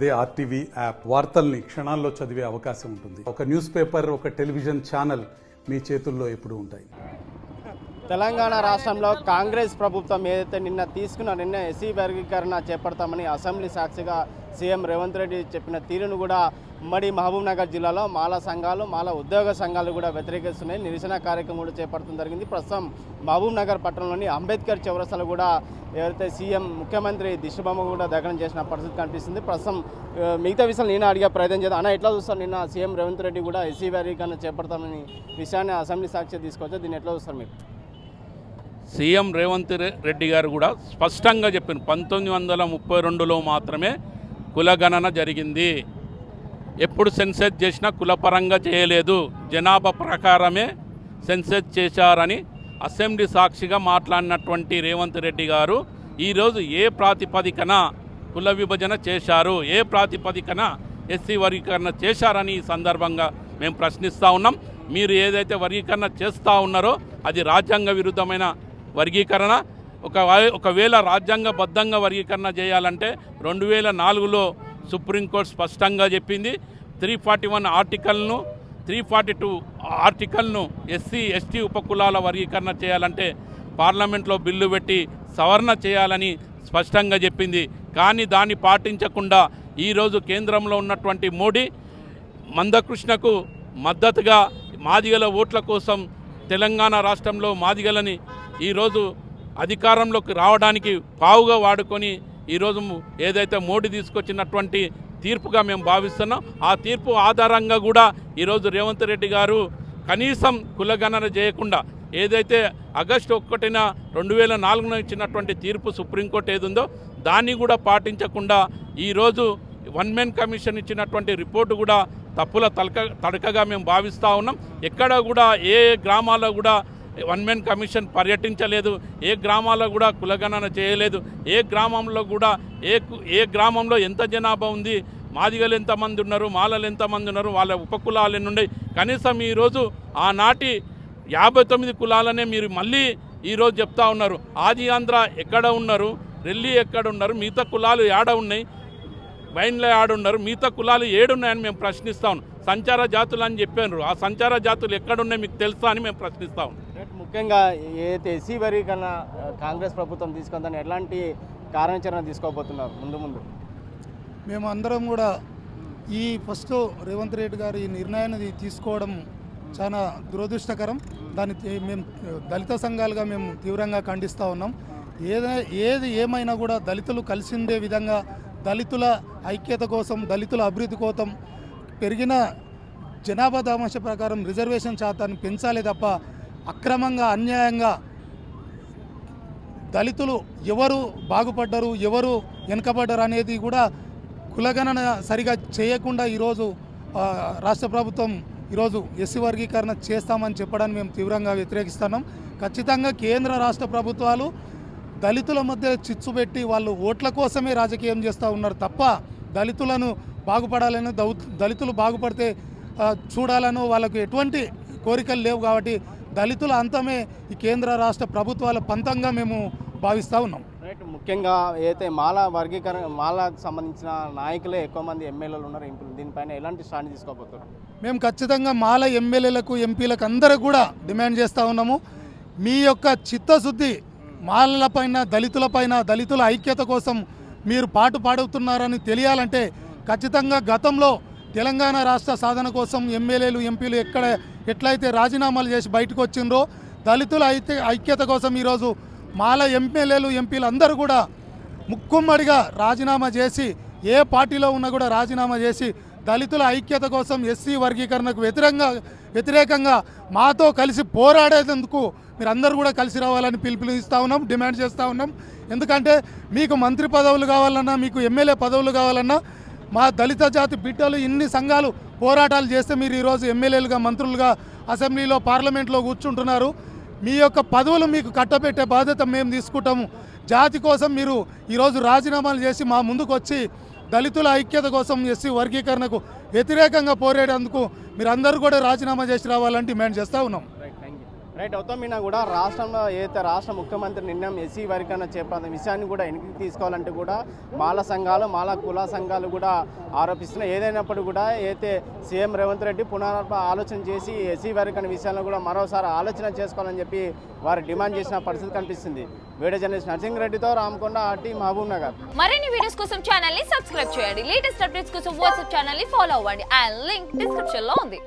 అదే RTV app వార్తల్ని క్షణాల్లో చదివే అవకాశం ఉంటుంది. ఒక న్యూస్ పేపర్, ఒక టెలివిజన్ ఛానల్ మీ చేతుల్లో ఎప్పుడూ ఉంటాయి. తెలంగాణ రాష్ట్రంలో కాంగ్రెస్ ప్రభుత్వం ఏదైతే నిన్న తీసుకున్న ఎస్సీ వర్గీకరణ చేపడతామని అసెంబ్లీ సాక్షిగా సీఎం రేవంత్ రెడ్డి చెప్పిన తీరును కూడా ఉమ్మడి మహబూబ్ నగర్ జిల్లాలో మాల సంఘాలు, మాల ఉద్యోగ సంఘాలు కూడా వ్యతిరేకిస్తున్నాయి. నిరసన కార్యక్రమం కూడా చేపట్టడం జరిగింది. ప్రస్తుతం మహబూబ్ నగర్ పట్టణంలోని అంబేద్కర్ చౌరస్తాలో కూడా ఎవరైతే సీఎం ముఖ్యమంత్రి దిశబొమ్మ కూడా దగ్ధం చేసిన పరిస్థితి కనిపిస్తుంది. ప్రస్తుతం మిగతా విషయాలు నేను అడిగే ప్రయత్నం చేద్దాం. అన్న, ఎట్లా చూస్తారు? నిన్న సీఎం రేవంత్ రెడ్డి కూడా ఎస్సీ వర్గీకరణ చేపడతామని విషయాన్ని అసెంబ్లీ సాక్షి తీసుకొచ్చారు. దీన్ని ఎట్లా చూస్తారు మీరు? సీఎం రేవంత్ రెడ్డి గారు కూడా స్పష్టంగా చెప్పారు, 1932లో మాత్రమే కులగణన జరిగింది. ఎప్పుడు సెన్సెస్ చేసినా కులపరంగా చేయలేదు, జనాభా ప్రకారమే సెన్సెస్ చేశారని అసెంబ్లీ సాక్షిగా మాట్లాడినటువంటి రేవంత్ రెడ్డి గారు ఈరోజు ఏ ప్రాతిపదికన కుల విభజన చేశారు, ఏ ప్రాతిపదికన ఎస్సీ వర్గీకరణ చేశారని ఈ సందర్భంగా మేము ప్రశ్నిస్తూ ఉన్నాం. మీరు ఏదైతే వర్గీకరణ చేస్తూ ఉన్నారో అది రాజ్యాంగ విరుద్ధమైన వర్గీకరణ. ఒకవేళ రాజ్యాంగబద్ధంగా వర్గీకరణ చేయాలంటే 2004లో సుప్రీంకోర్టు స్పష్టంగా చెప్పింది. 341 ఆర్టికల్ను, 342 ఆర్టికల్ను ఎస్సీ ఎస్టీ ఉపకులాల వర్గీకరణ చేయాలంటే పార్లమెంట్లో బిల్లు పెట్టి సవరణ చేయాలని స్పష్టంగా చెప్పింది. కానీ దాన్ని పాటించకుండా ఈరోజు కేంద్రంలో ఉన్నటువంటి మోడీ మందకృష్ణకు మద్దతుగా మాదిగల ఓట్ల కోసం తెలంగాణ రాష్ట్రంలో మాదిగలని ఈరోజు అధికారంలోకి రావడానికి పావుగా వాడుకొని ఈరోజు ఏదైతే మోడీ తీసుకొచ్చినటువంటి తీర్పుగా మేము భావిస్తున్నాం. ఆ తీర్పు ఆధారంగా కూడా ఈరోజు రేవంత్ రెడ్డి గారు కనీసం కులగణన చేయకుండా ఏదైతే ఆగస్టు 1న 2004 ఇచ్చినటువంటి తీర్పు సుప్రీంకోర్టు ఏది ఉందో దాన్ని కూడా పాటించకుండా ఈరోజు వన్ మెన్ కమిషన్ ఇచ్చినటువంటి రిపోర్టు కూడా తప్పుల తడకగా మేము భావిస్తూ ఉన్నాం. ఎక్కడ కూడా ఏ గ్రామాల్లో కూడా వన్ మెన్ కమిషన్ పర్యటించలేదు, ఏ గ్రామాల్లో కూడా కులగణన చేయలేదు, ఏ గ్రామంలో కూడా ఏ గ్రామంలో ఎంత జనాభా ఉంది, మాదిగలు ఎంతమంది ఉన్నారు, మాలలు ఎంతమంది ఉన్నారు, వాళ్ళ ఉపకులాలు ఎన్ని ఉన్నాయి, కనీసం ఈరోజు ఆనాటి 59 కులాలనే మీరు మళ్ళీ ఈరోజు చెప్తా ఉన్నారు. ఆది ఆంధ్ర ఎక్కడ ఉన్నారు, రెల్లి ఎక్కడ ఉన్నారు, మిగతా కులాలు ఏడ ఉన్నాయి, వైన్లో ఆడున్నారు, మిగతా కులాలు ఏడున్నాయని మేము ప్రశ్నిస్తా ఉన్నాం. సంచార జాతులు అని చెప్పారు, ఆ సంచార జాతులు ఎక్కడున్నాయి మీకు తెలుసా అని మేము ప్రశ్నిస్తా ఉన్నాం. ముఖ్యంగా ఏదైతే ఎస్సీ వర్గీకరణ కాంగ్రెస్ ప్రభుత్వం తీసుకుందని ఎలాంటి కార్యాచరణ తీసుకోబోతున్నారు ముందు? మేము అందరం కూడా ఈ ఫస్ట్ రేవంత్ రెడ్డి గారు ఈ నిర్ణయాన్ని తీసుకోవడం చాలా దురదృష్టకరం. దాన్ని మేము దళిత సంఘాలుగా మేము తీవ్రంగా ఖండిస్తూ ఉన్నాం. ఏది ఏమైనా కూడా దళితులు కలిసి ఉండే విధంగా, దళితుల ఐక్యత కోసం, దళితుల అభివృద్ధి కోసం పెరిగిన జనాభా దామాష ప్రకారం రిజర్వేషన్ శాతాన్ని పెంచాలి తప్ప అక్రమంగా, అన్యాయంగా దళితులు ఎవరు బాగుపడ్డారు, ఎవరు వెనుకబడ్డారు అనేది కూడా కులగణన సరిగా చేయకుండా ఈరోజు రాష్ట్ర ప్రభుత్వం ఈరోజు ఎస్సీ వర్గీకరణ చేస్తామని చెప్పడాన్ని మేము తీవ్రంగా వ్యతిరేకిస్తున్నాం. ఖచ్చితంగా కేంద్ర రాష్ట్ర ప్రభుత్వాలు దళితుల మధ్య చిచ్చు పెట్టి వాళ్ళు ఓట్ల కోసమే రాజకీయం చేస్తూ ఉన్నారు తప్ప దళితులను బాగుపడాలని, దళితులు బాగుపడితే చూడాలను వాళ్ళకు ఎటువంటి కోరికలు లేవు. కాబట్టి దళితుల అంతమే ఈ కేంద్ర రాష్ట్ర ప్రభుత్వాల పంతంగా మేము భావిస్తూ ఉన్నాం. ముఖ్యంగా ఏదైతే మాల వర్గీకరణ, మాలకు సంబంధించిన నాయకులే ఎక్కువ మంది ఎమ్మెల్యేలు ఉన్నారు, ఎంపీలు, దీనిపైన ఎలాంటి స్టాండ్ తీసుకోబోతున్నారు? మేము ఖచ్చితంగా మాల ఎమ్మెల్యేలకు, ఎంపీలకు అందరూ కూడా డిమాండ్ చేస్తూ ఉన్నాము. మీ యొక్క చిత్తశుద్ధి మాలలపైన, దళితులపైన, దళితుల ఐక్యత కోసం మీరు పాటుపడుతున్నారని తెలియాలంటే ఖచ్చితంగా గతంలో తెలంగాణ రాష్ట్ర సాధన కోసం ఎమ్మెల్యేలు, ఎంపీలు ఎట్లయితే రాజీనామాలు చేసి బయటకు వచ్చిండ్రో, దళితుల ఐక్యత కోసం ఈరోజు మాల ఎమ్మెల్యేలు, ఎంపీలు అందరూ కూడా ముక్కుమ్మడిగా రాజీనామా చేసి, ఏ పార్టీలో ఉన్నా కూడా రాజీనామా చేసి దళితుల ఐక్యత కోసం, ఎస్సీ వర్గీకరణకు వ్యతిరేకంగా మాతో కలిసి పోరాడేందుకు మీరు అందరూ కూడా కలిసి రావాలని పిలుపునిస్తూ ఉన్నాం, డిమాండ్ చేస్తూ ఉన్నాం. ఎందుకంటే మీకు మంత్రి పదవులు కావాలన్నా, మీకు ఎమ్మెల్యే పదవులు కావాలన్నా, మా దళిత జాతి బిడ్డలు ఇన్ని సంఘాలు పోరాటాలు చేస్తే మీరు ఈరోజు ఎమ్మెల్యేలుగా, మంత్రులుగా అసెంబ్లీలో, పార్లమెంట్లో కూర్చుంటున్నారు. మీ యొక్క పదవులు మీకు కట్టబెట్టే బాధ్యత మేము తీసుకుంటాము. జాతి కోసం మీరు ఈరోజు రాజీనామాలు చేసి మా ముందుకు వచ్చి దళితుల ఐక్యత కోసం, ఎస్సీ వర్గీకరణకు వ్యతిరేకంగా పోరాడేందుకు మీరు అందరూ కూడా రాజీనామా చేసి రావాలని డిమాండ్ చేస్తూ ఉన్నాం. రైట్ అవుతామినా కూడా రాష్ట్రంలో ఏదైతే రాష్ట్ర ముఖ్యమంత్రి నిర్ణయం ఎస్సీ వర్గీకరణ చేపట్టిన విషయాన్ని కూడా వెనక్కి తీసుకోవాలంటే కూడా మాల సంఘాలు మాల కుల సంఘాలు కూడా ఆరోపిస్తున్నాయి. ఏదైనప్పుడు కూడా అయితే సీఎం రేవంత్ రెడ్డి ఆలోచన చేసి ఎస్సీ వర్గీకరణ విషయంలో కూడా మరోసారి ఆలోచన చేసుకోవాలని చెప్పి వారు డిమాండ్ చేసిన పరిస్థితి కనిపిస్తుంది. వీడియో జర్నలిస్ట్ నర్సింగ్ రెడ్డితో రామకొండ, ఆర్టీ, మహబూబ్ నగర్. మరిన్ని వీడియోస్ కోసం ఛానల్ ని సబ్స్క్రైబ్ చేయండి. లేటెస్ట్ అప్డేట్స్ కోసం వాట్సాప్ ఛానల్ ని ఫాలో అవ్వండి. ఆ లింక్ డిస్క్రిప్షన్ లో ఉంది.